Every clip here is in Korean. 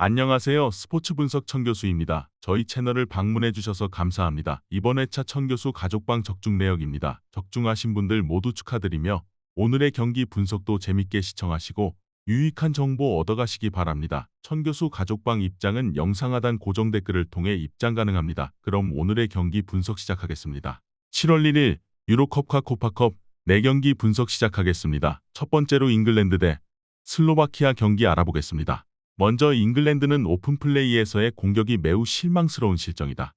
안녕하세요. 스포츠 분석 천교수입니다. 저희 채널을 방문해 주셔서 감사합니다. 이번 회차 천교수 가족방 적중 내역입니다. 적중하신 분들 모두 축하드리며 오늘의 경기 분석도 재밌게 시청하시고 유익한 정보 얻어가시기 바랍니다. 천교수 가족방 입장은 영상 하단 고정 댓글을 통해 입장 가능합니다. 그럼 오늘의 경기 분석 시작하겠습니다. 7월 1일 유로컵과 코파컵 4경기 분석 시작하겠습니다. 첫 번째로 잉글랜드 대 슬로바키아 경기 알아보겠습니다. 먼저 잉글랜드는 오픈플레이에서의 공격이 매우 실망스러운 실정이다.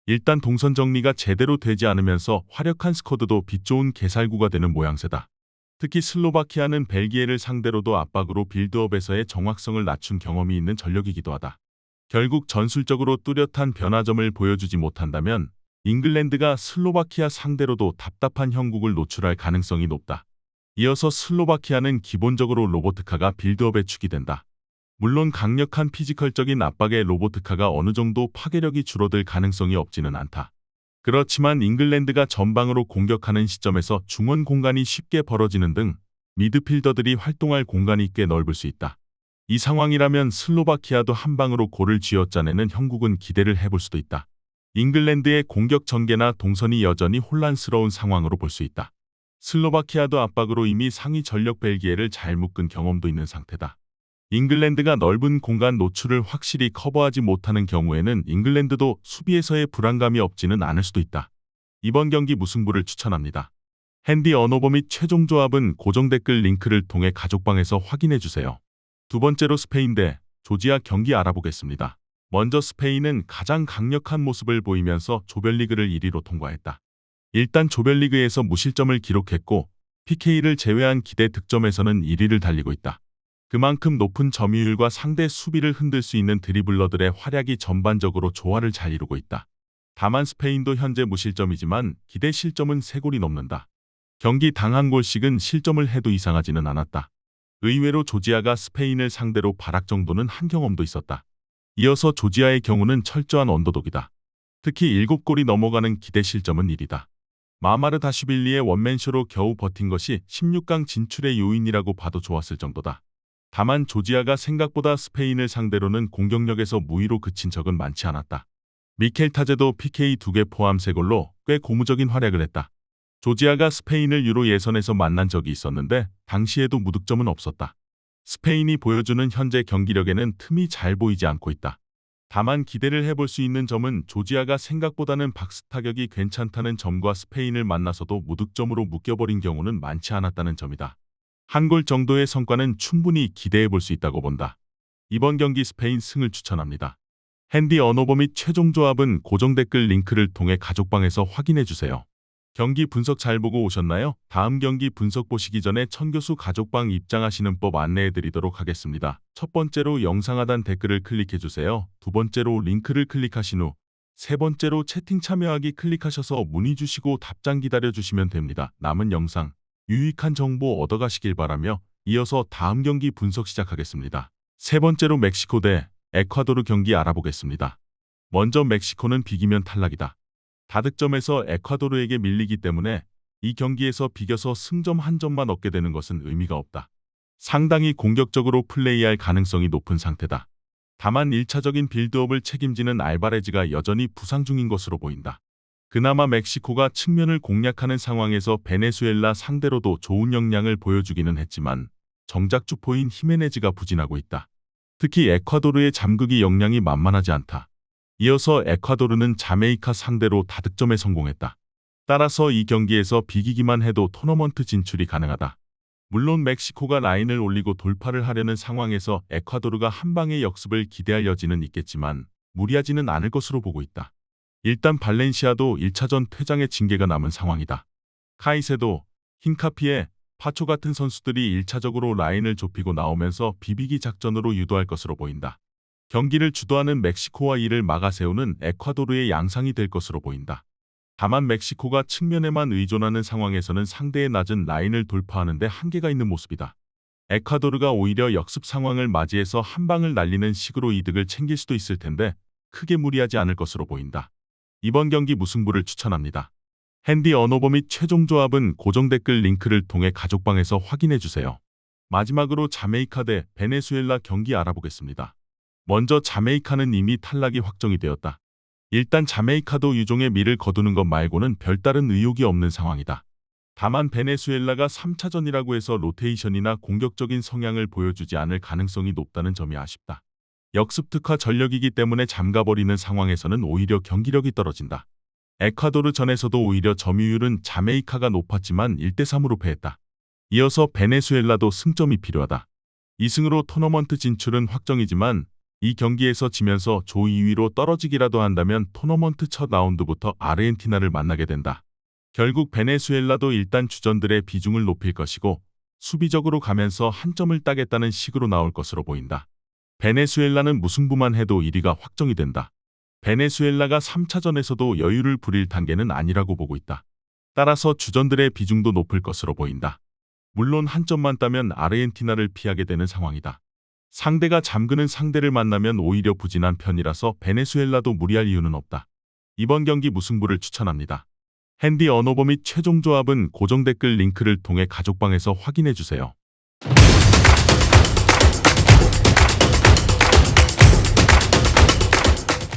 일단 동선 정리가 제대로 되지 않으면서 화력한 스쿼드도 빛 좋은 개살구가 되는 모양새다. 특히 슬로바키아는 벨기에를 상대로도 압박으로 빌드업에서의 정확성을 낮춘 경험이 있는 전력이기도 하다. 결국 전술적으로 뚜렷한 변화점을 보여주지 못한다면 잉글랜드가 슬로바키아 상대로도 답답한 형국을 노출할 가능성이 높다. 이어서 슬로바키아는 기본적으로 로보트카가 빌드업의 축이 된다. 물론 강력한 피지컬적인 압박에 로보트카가 어느 정도 파괴력이 줄어들 가능성이 없지는 않다. 그렇지만 잉글랜드가 전방으로 공격하는 시점에서 중원 공간이 쉽게 벌어지는 등 미드필더들이 활동할 공간이 꽤 넓을 수 있다. 이 상황이라면 슬로바키아도 한 방으로 골을 쥐어짜내는 형국은 기대를 해볼 수도 있다. 잉글랜드의 공격 전개나 동선이 여전히 혼란스러운 상황으로 볼 수 있다. 슬로바키아도 압박으로 이미 상위 전력 벨기에를 잘 묶은 경험도 있는 상태다. 잉글랜드가 넓은 공간 노출을 확실히 커버하지 못하는 경우에는 잉글랜드도 수비에서의 불안감이 없지는 않을 수도 있다. 이번 경기 무승부를 추천합니다. 핸디 언어버 및 최종 조합은 고정 댓글 링크를 통해 가족방에서 확인해주세요. 두 번째로 스페인 대 조지아 경기 알아보겠습니다. 먼저 스페인은 가장 강력한 모습을 보이면서 조별리그를 1위로 통과했다. 일단 조별리그에서 무실점을 기록했고 PK를 제외한 기대 득점에서는 1위를 달리고 있다. 그만큼 높은 점유율과 상대 수비를 흔들 수 있는 드리블러들의 활약이 전반적으로 조화를 잘 이루고 있다. 다만 스페인도 현재 무실점이지만 기대 실점은 3골이 넘는다. 경기 당 한 골씩은 실점을 해도 이상하지는 않았다. 의외로 조지아가 스페인을 상대로 발악 정도는 한 경험도 있었다. 이어서 조지아의 경우는 철저한 언더독이다. 특히 7골이 넘어가는 기대 실점은 1이다. 마마르다슈빌리의 원맨쇼로 겨우 버틴 것이 16강 진출의 요인이라고 봐도 좋았을 정도다. 다만 조지아가 생각보다 스페인을 상대로는 공격력에서 무위로 그친 적은 많지 않았다. 미켈 타제도 PK 2개 포함 3골로 꽤 고무적인 활약을 했다. 조지아가 스페인을 유로 예선에서 만난 적이 있었는데 당시에도 무득점은 없었다. 스페인이 보여주는 현재 경기력에는 틈이 잘 보이지 않고 있다. 다만 기대를 해볼 수 있는 점은 조지아가 생각보다는 박스 타격이 괜찮다는 점과 스페인을 만나서도 무득점으로 묶여버린 경우는 많지 않았다는 점이다. 한 골 정도의 성과는 충분히 기대해 볼 수 있다고 본다. 이번 경기 스페인 승을 추천합니다. 핸디 언어버 및 최종 조합은 고정 댓글 링크를 통해 가족방에서 확인해 주세요. 경기 분석 잘 보고 오셨나요? 다음 경기 분석 보시기 전에 천교수 가족방 입장하시는 법 안내해 드리도록 하겠습니다. 첫 번째로 영상 하단 댓글을 클릭해 주세요. 두 번째로 링크를 클릭하신 후 세 번째로 채팅 참여하기 클릭하셔서 문의 주시고 답장 기다려 주시면 됩니다. 남은 영상 유익한 정보 얻어가시길 바라며 이어서 다음 경기 분석 시작하겠습니다. 세 번째로 멕시코 대 에콰도르 경기 알아보겠습니다. 먼저 멕시코는 비기면 탈락이다. 다득점에서 에콰도르에게 밀리기 때문에 이 경기에서 비겨서 승점 한 점만 얻게 되는 것은 의미가 없다. 상당히 공격적으로 플레이할 가능성이 높은 상태다. 다만 1차적인 빌드업을 책임지는 알바레즈가 여전히 부상 중인 것으로 보인다. 그나마 멕시코가 측면을 공략하는 상황에서 베네수엘라 상대로도 좋은 역량을 보여주기는 했지만 정작 주포인 히메네즈가 부진하고 있다. 특히 에콰도르의 잠그기 역량이 만만하지 않다. 이어서 에콰도르는 자메이카 상대로 다득점에 성공했다. 따라서 이 경기에서 비기기만 해도 토너먼트 진출이 가능하다. 물론 멕시코가 라인을 올리고 돌파를 하려는 상황에서 에콰도르가 한 방의 역습을 기대할 여지는 있겠지만 무리하지는 않을 것으로 보고 있다. 일단 발렌시아도 1차전 퇴장의 징계가 남은 상황이다. 카이세도, 힌카피에, 파초 같은 선수들이 1차적으로 라인을 좁히고 나오면서 비비기 작전으로 유도할 것으로 보인다. 경기를 주도하는 멕시코와 이를 막아세우는 에콰도르의 양상이 될 것으로 보인다. 다만 멕시코가 측면에만 의존하는 상황에서는 상대의 낮은 라인을 돌파하는 데 한계가 있는 모습이다. 에콰도르가 오히려 역습 상황을 맞이해서 한 방을 날리는 식으로 이득을 챙길 수도 있을 텐데 크게 무리하지 않을 것으로 보인다. 이번 경기 무승부를 추천합니다. 핸디 언어버 및 최종 조합은 고정 댓글 링크를 통해 가족방에서 확인해 주세요. 마지막으로 자메이카 대 베네수엘라 경기 알아보겠습니다. 먼저 자메이카는 이미 탈락이 확정이 되었다. 일단 자메이카도 유종의 미를 거두는 것 말고는 별다른 의욕이 없는 상황이다. 다만 베네수엘라가 3차전이라고 해서 로테이션이나 공격적인 성향을 보여주지 않을 가능성이 높다는 점이 아쉽다. 역습 특화 전력이기 때문에 잠가버리는 상황에서는 오히려 경기력이 떨어진다. 에콰도르전에서도 오히려 점유율은 자메이카가 높았지만 1대3으로 패했다. 이어서 베네수엘라도 승점이 필요하다. 2승으로 토너먼트 진출은 확정이지만 이 경기에서 지면서 조 2위로 떨어지기라도 한다면 토너먼트 첫 라운드부터 아르헨티나를 만나게 된다. 결국 베네수엘라도 일단 주전들의 비중을 높일 것이고 수비적으로 가면서 한 점을 따겠다는 식으로 나올 것으로 보인다. 베네수엘라는 무승부만 해도 1위가 확정이 된다. 베네수엘라가 3차전에서도 여유를 부릴 단계는 아니라고 보고 있다. 따라서 주전들의 비중도 높을 것으로 보인다. 물론 한 점만 따면 아르헨티나를 피하게 되는 상황이다. 상대가 잠그는 상대를 만나면 오히려 부진한 편이라서 베네수엘라도 무리할 이유는 없다. 이번 경기 무승부를 추천합니다. 핸디 언어버 및 최종 조합은 고정 댓글 링크를 통해 가족방에서 확인해 주세요.